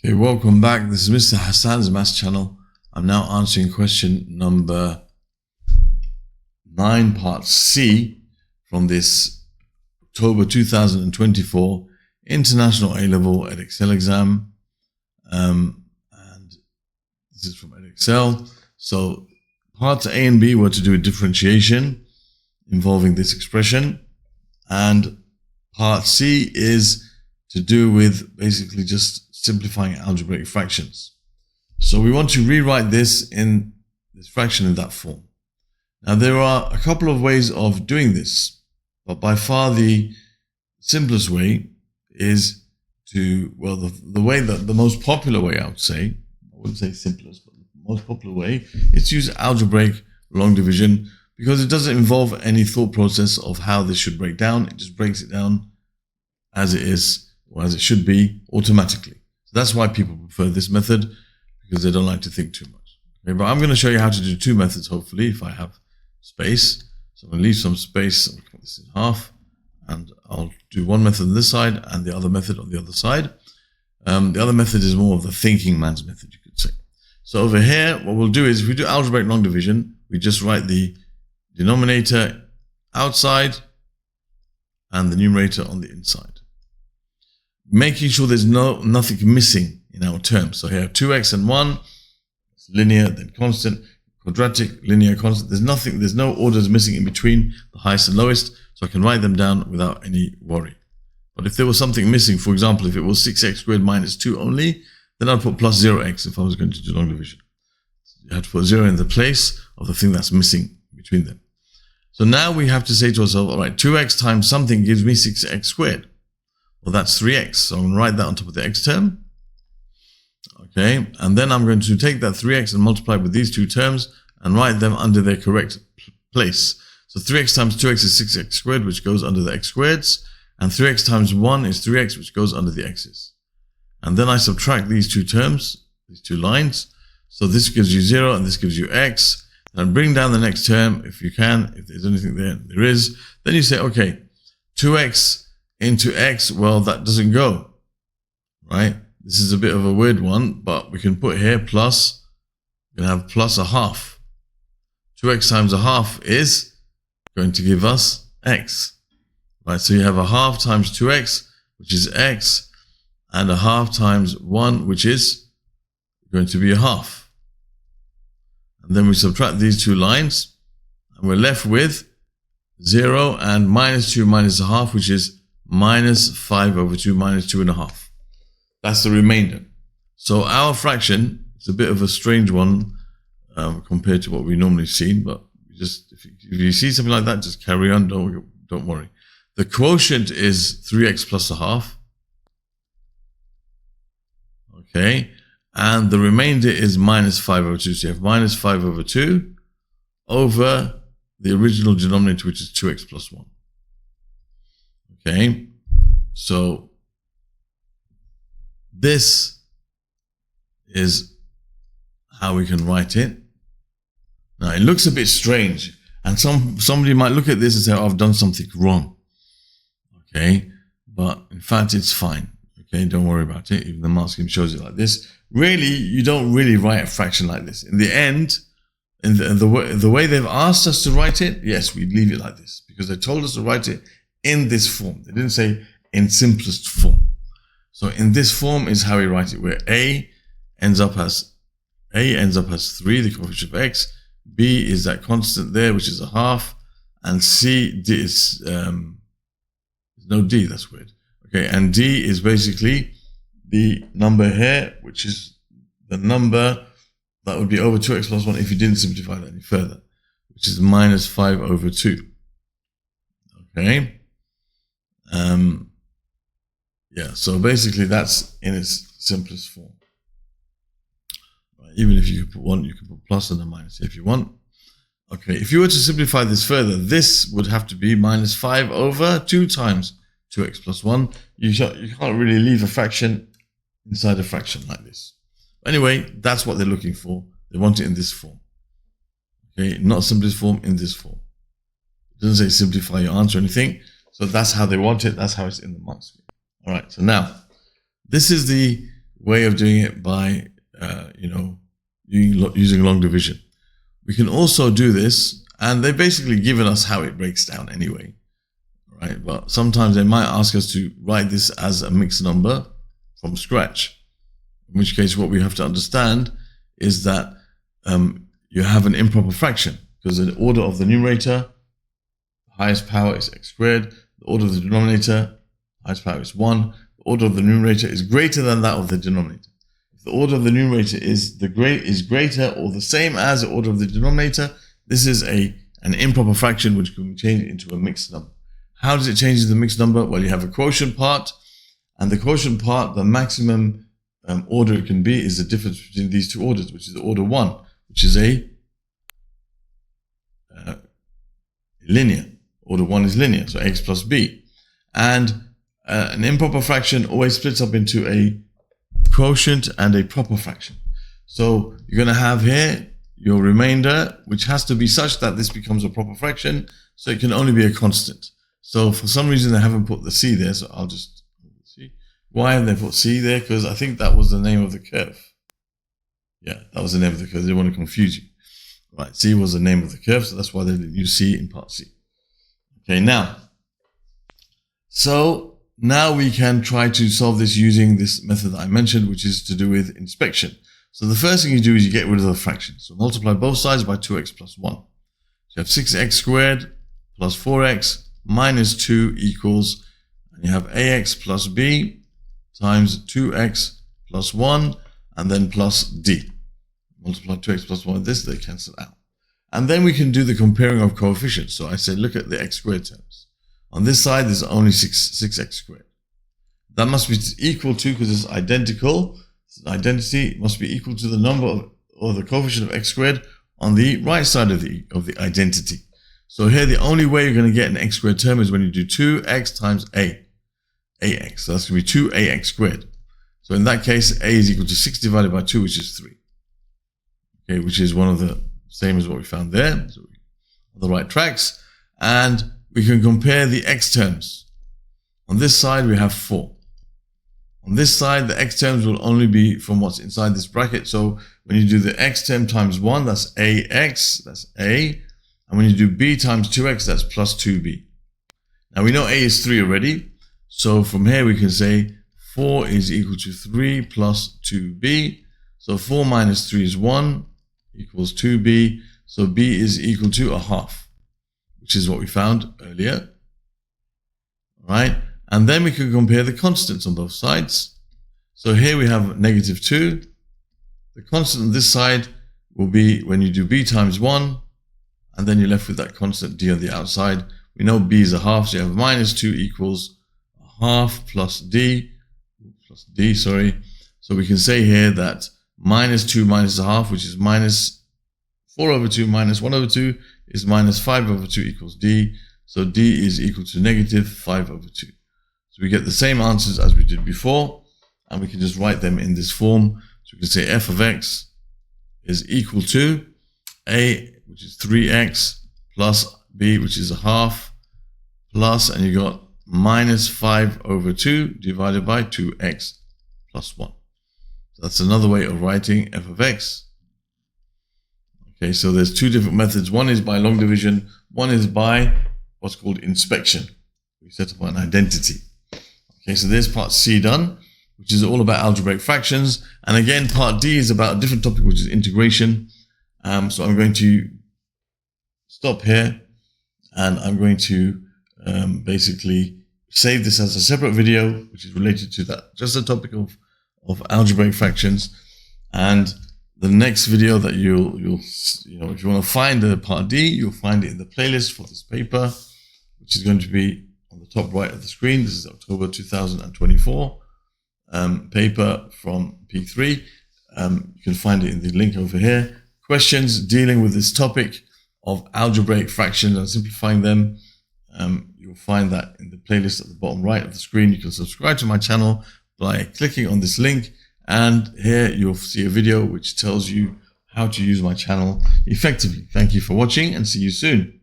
Okay, welcome back. This is Mr. Hassan's Maths channel. I'm now answering question number 9, part C from this October 2024 International A-Level Edexcel exam. And this is from Edexcel. So parts A and B were to do with differentiation involving this expression. And part C is to do with basically just simplifying algebraic fractions. So we want to rewrite this fraction in that form. Now there are a couple of ways of doing this, but by far the simplest way is to, well, the most popular way, I would say, I wouldn't say simplest, but the most popular way is to use algebraic long division, because it doesn't involve any thought process of how this should break down. It just breaks it down as it is, or as it should be, automatically. So that's why people prefer this method, because they don't like to think too much. Okay, but I'm going to show you how to do two methods, hopefully, if I have space. So I'm going to leave some space. I'll cut this in half, and I'll do one method on this side and the other method on the other side. The other method is more of the thinking man's method, you could say. So over here, what we'll do is, if we do algebraic long division, we just write the denominator outside and the numerator on the inside, making sure there's nothing missing in our terms. So here 2x and 1, it's linear, then constant, quadratic, linear, constant. There's no orders missing in between the highest and lowest, so I can write them down without any worry. But if there was something missing, for example, if it was 6x squared minus 2 only, then I'd put plus 0x if I was going to do long division. You have to put 0 in the place of the thing that's missing between them. So now we have to say to ourselves, all right, 2x times something gives me 6x squared. Well, that's 3x. So I'm going to write that on top of the x term. Okay, and then I'm going to take that 3x and multiply with these two terms and write them under their correct place. So 3x times 2x is 6x squared, which goes under the x squareds. And 3x times 1 is 3x, which goes under the x's. And then I subtract these two terms, these two lines. So this gives you 0 and this gives you x. And bring down the next term if you can. If there's anything there, there is. Then you say, okay, 2x into x, well, that doesn't go, right? This is a bit of a weird one, but we can put here plus, we're going to have plus a half. 2x times a half is going to give us x, right? So you have a half times 2x, which is x, and a half times 1, which is going to be a half. And then we subtract these two lines, and we're left with 0 and minus 2 minus a half, which is minus 5 over 2 minus 2.5. That's the remainder. So our fraction is a bit of a strange one compared to what we normally see, but just if you see something like that, just carry on. Don't worry. The quotient is 3x plus a half. Okay, and the remainder is minus 5 over 2. So you have minus 5 over 2 over the original denominator, which is 2x plus 1. Okay, so this is how we can write it. Now it looks a bit strange, and somebody might look at this and say, oh, I've done something wrong. Okay, but in fact it's fine. Okay, don't worry about it. Even the mark scheme shows it like this. Really, you don't really write a fraction like this. In the end, in the way they've asked us to write it, yes, we leave it like this, because they told us to write it in this form. They didn't say in simplest form. So in this form is how we write it, where A ends up as 3, the coefficient of x, B is that constant there, which is a half, and C is, no D, that's weird. Okay, and D is basically the number here, which is the number that would be over 2x plus 1 if you didn't simplify that any further, which is minus 5 over 2. Okay. Yeah, so basically that's in its simplest form. Right, even if you could put 1, you can put plus and a minus if you want. Okay, if you were to simplify this further, this would have to be minus 5 over 2 times 2x plus 1. You can't really leave a fraction inside a fraction like this. Anyway, that's what they're looking for. They want it in this form. Okay, not simplest form, in this form. It doesn't say simplify your answer or anything. So that's how they want it. That's how it's in the mark scheme. All right, so now this is the way of doing it by, using long division. We can also do this, and they've basically given us how it breaks down anyway, right? But sometimes they might ask us to write this as a mixed number from scratch, in which case what we have to understand is that you have an improper fraction, because the order of the numerator, highest power is x squared. The order of the denominator, highest power is 1. The order of the numerator is greater than that of the denominator. If the order of the numerator is greater or the same as the order of the denominator, this is an improper fraction which can be changed into a mixed number. How does it change into the mixed number? Well, you have a quotient part, and the quotient part, the maximum order it can be is the difference between these two orders, which is the order 1, which is a linear. Order 1 is linear, so x plus b. And an improper fraction always splits up into a quotient and a proper fraction. So you're going to have here your remainder, which has to be such that this becomes a proper fraction, so it can only be a constant. So for some reason they haven't put the c there, so I'll just see. Why have they put c there? Because I think that was the name of the curve. Yeah, that was the name of the curve. They want to confuse you. Right, c was the name of the curve, so that's why they use c in part c. Okay, so now we can try to solve this using this method that I mentioned, which is to do with inspection. So the first thing you do is you get rid of the fraction. So multiply both sides by 2x plus 1. So you have 6x squared plus 4x minus 2 equals, and you have ax plus b times 2x plus 1, and then plus d. Multiply 2x plus 1 with this, they cancel out. And then we can do the comparing of coefficients. So I said, look at the x squared terms. On this side, there's only 6x squared. That must be equal to, because it's identical, it's an identity, it must be equal to the number of, or the coefficient of x squared on the right side of the identity. So here, the only way you're going to get an x squared term is when you do 2x times ax. So that's going to be 2ax squared. So in that case, a is equal to 6 divided by 2, which is 3. Okay, which is one of the same as what we found there. So we're on the right tracks. And we can compare the x terms. On this side, we have 4. On this side, the x terms will only be from what's inside this bracket. So when you do the x term times 1, that's ax, that's a. And when you do b times 2x, that's plus 2b. Now we know a is 3 already. So from here, we can say 4 is equal to 3 plus 2b. So 4 minus 3 is 1. Equals 2b, so b is equal to a half, which is what we found earlier. All right, and then we can compare the constants on both sides. So here we have negative 2. The constant on this side will be when you do b times 1, and then you're left with that constant d on the outside. We know b is a half, so you have minus 2 equals a half plus d, So we can say here that minus 2 minus a half, which is minus 4 over 2 minus 1 over 2, is minus 5 over 2 equals d. So d is equal to negative 5 over 2. So we get the same answers as we did before, and we can just write them in this form. So we can say f of x is equal to a, which is 3x, plus b, which is a half, plus, and you got minus 5 over 2 divided by 2x plus 1. That's another way of writing f of x. Okay, so there's two different methods. One is by long division. One is by what's called inspection. We set up an identity. Okay, so there's part C done, which is all about algebraic fractions. And again, part D is about a different topic, which is integration. So I'm going to stop here, and I'm going to basically save this as a separate video, which is related to that, just the topic of algebraic fractions. And the next video that you'll if you want to find the part D, you'll find it in the playlist for this paper, which is going to be on the top right of the screen. This is October 2024 paper from P3. You can find it in the link over here. Questions dealing with this topic of algebraic fractions and simplifying them. You'll find that in the playlist at the bottom right of the screen. You can subscribe to my channel by clicking on this link, and here you'll see a video which tells you how to use my channel effectively. Thank you for watching, and see you soon.